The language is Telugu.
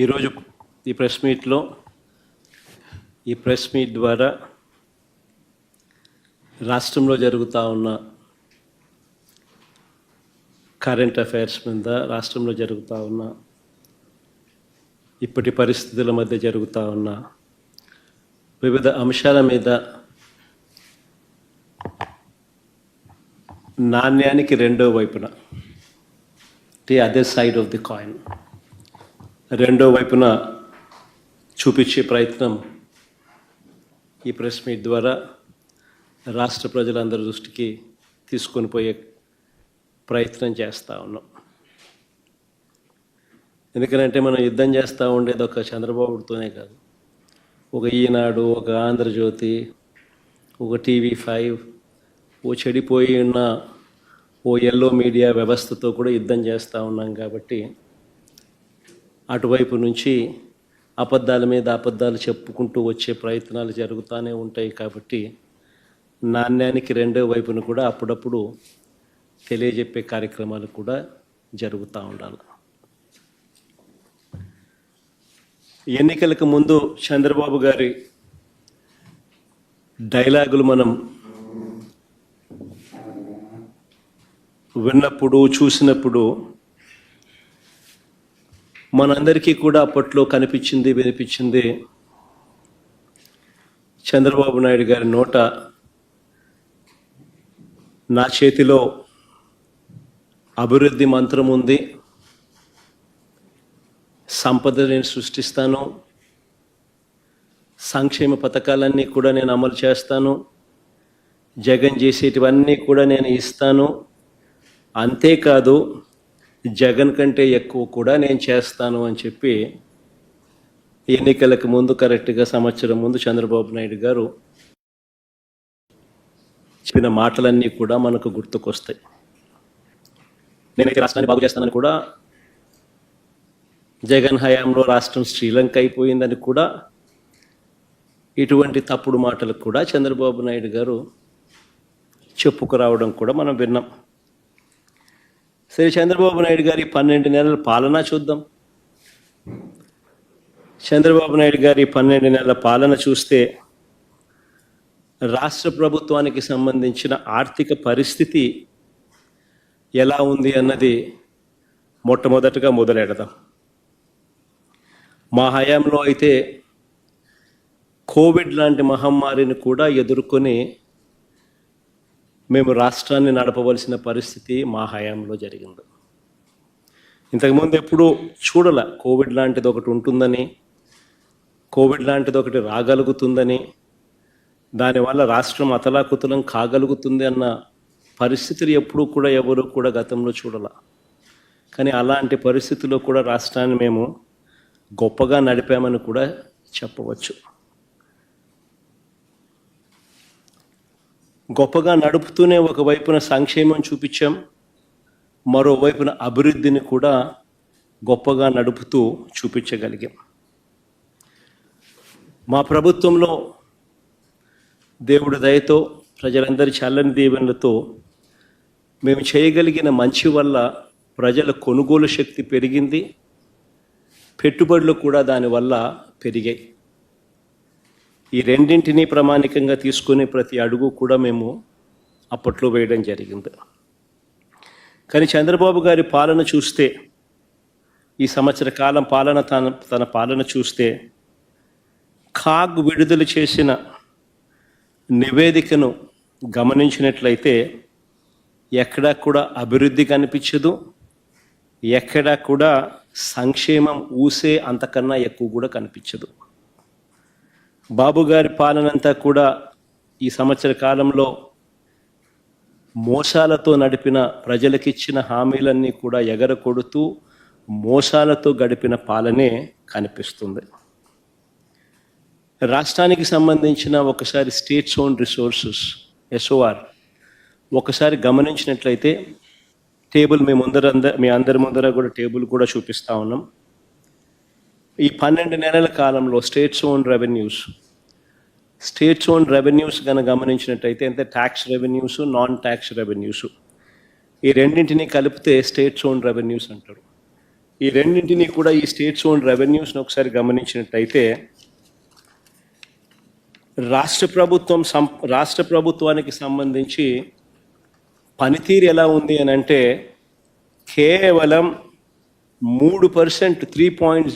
ఈరోజు ఈ ప్రెస్ మీట్ ద్వారా రాష్ట్రంలో జరుగుతూ ఉన్న కరెంట్ అఫైర్స్ మీద, రాష్ట్రంలో జరుగుతూ ఉన్న ఇప్పటి పరిస్థితుల మధ్య జరుగుతూ ఉన్న వివిధ అంశాల మీద నాణ్యానికి రెండో వైపున, the other side of the coin, రెండో వైపున చూపించే ప్రయత్నం ఈ ప్రెస్ మీట్ ద్వారా రాష్ట్ర ప్రజలందరి దృష్టికి తీసుకొని పోయే ప్రయత్నం చేస్తూ ఉన్నాం. ఎందుకంటే మనం యుద్ధం చేస్తూ ఉండేది ఒక చంద్రబాబుతోనే కాదు, ఒక ఈనాడు, ఒక ఆంధ్రజ్యోతి, ఒక TV5, ఓ చెడిపోయి ఉన్న ఓ ఎల్లో మీడియా వ్యవస్థతో కూడా యుద్ధం చేస్తూ ఉన్నాం. కాబట్టి అటువైపు నుంచి అబద్ధాల మీద అబద్ధాలు చెప్పుకుంటూ వచ్చే ప్రయత్నాలు జరుగుతూనే ఉంటాయి. కాబట్టి నాణ్యానికి రెండో వైపును కూడా అప్పుడప్పుడు తెలియజెప్పే కార్యక్రమాలు కూడా జరుగుతూ ఉండాలి. ఎన్నికలకు ముందు చంద్రబాబు గారి డైలాగులు మనం విన్నప్పుడు, చూసినప్పుడు మనందరికీ కూడా అప్పట్లో వినిపించింది చంద్రబాబు నాయుడు గారి నోట, నా చేతిలో అభివృద్ధి మంత్రం ఉంది, సంపద నేను సృష్టిస్తాను, సంక్షేమ పథకాలన్నీ కూడా నేను అమలు చేస్తాను, జగన్ చేసేటివన్నీ కూడా నేను ఇస్తాను, అంతేకాదు జగన్ కంటే ఎక్కువ కూడా నేను చేస్తాను అని చెప్పి ఎన్నికలకు ముందు, కరెక్ట్గా సంవత్సరం ముందు చంద్రబాబు నాయుడు గారు చెప్పిన మాటలన్నీ కూడా మనకు గుర్తుకొస్తాయి. నేనైతే రాష్ట్రాన్ని బాగు చేస్తానని కూడా, జగన్ హయాంలో రాష్ట్రం శ్రీలంక అయిపోయిందని కూడా, ఇటువంటి తప్పుడు మాటలకు కూడా చంద్రబాబు నాయుడు గారు చెప్పుకురావడం కూడా మనం విన్నాం. సరే, చంద్రబాబు నాయుడు గారి 12 నెలల పాలన చూద్దాం. చంద్రబాబు నాయుడు గారి 12 నెలల పాలన చూస్తే రాష్ట్ర ప్రభుత్వానికి సంబంధించిన ఆర్థిక పరిస్థితి ఎలా ఉంది అన్నది మొట్టమొదటగా మొదలెడదాం. మా హయాంలో అయితే కోవిడ్ లాంటి మహమ్మారిని కూడా ఎదుర్కొని మేము రాష్ట్రాన్ని నడపవలసిన పరిస్థితి మా హయాంలో జరిగింది. ఇంతకుముందు ఎప్పుడూ చూడాల కోవిడ్ లాంటిది ఒకటి ఉంటుందని, కోవిడ్ లాంటిది ఒకటి రాగలుగుతుందని, దానివల్ల రాష్ట్రం అతలాకుతలం కాగలుగుతుంది అన్న పరిస్థితులు ఎప్పుడూ కూడా ఎవరు కూడా గతంలో చూడాల. కానీ అలాంటి పరిస్థితుల్లో కూడా రాష్ట్రాన్ని మేము గొప్పగా నడిపామని కూడా చెప్పవచ్చు. గొప్పగా నడుపుతూనే ఒకవైపున సంక్షేమం చూపించాం, మరోవైపున అభివృద్ధిని కూడా గొప్పగా నడుపుతూ చూపించగలిగాం. మా ప్రభుత్వంలో దేవుడి దయతో, ప్రజలందరి చల్లని దీవెనలతో మేము చేయగలిగిన మంచి వల్ల ప్రజల కొనుగోలు శక్తి పెరిగింది, పెట్టుబడులు కూడా దానివల్ల పెరిగాయి. ఈ రెండింటినీ ప్రామాణికంగా తీసుకుని ప్రతి అడుగు కూడా మేము అప్పట్లో వేయడం జరిగింది. కానీ చంద్రబాబు గారి పాలన చూస్తే, ఈ సంవత్సర కాలం పాలన, తన పాలన చూస్తే, కాగ్ విడుదల చేసిన నివేదికను గమనించినట్లయితే ఎక్కడా కూడా అభివృద్ధి కనిపించదు, ఎక్కడా కూడా సంక్షేమం ఊసే అంతకన్నా ఎక్కువ కూడా కనిపించదు. బాబు గారి పాలనంతా కూడా ఈ సంవత్సర కాలంలో మోసాలతో నడిపిన, ప్రజలకిచ్చిన హామీలన్నీ కూడా ఎగరకొడుతూ మోసాలతో గడిపిన పాలనే కనిపిస్తుంది. రాష్ట్రానికి సంబంధించిన ఒకసారి స్టేట్స్ ఓన్ రిసోర్సెస్ SOR ఒకసారి గమనించినట్లయితే, టేబుల్ మీ అందరి ముందర కూడా టేబుల్ కూడా చూపిస్తూ ఉన్నాం. ఈ 12 నెలల కాలంలో స్టేట్స్ ఓన్ రెవెన్యూస్ కనుక గమనించినట్టయితే, అంటే tax revenues, non tax revenues, ఈ రెండింటినీ కలిపితే స్టేట్స్ ఓన్ రెవెన్యూస్ అంటారు. ఈ రెండింటినీ కూడా ఈ స్టేట్స్ ఓన్ రెవెన్యూస్ని ఒకసారి గమనించినట్టయితే రాష్ట్ర ప్రభుత్వానికి సంబంధించి పనితీరు ఎలా ఉంది అని అంటే కేవలం 3% 3.0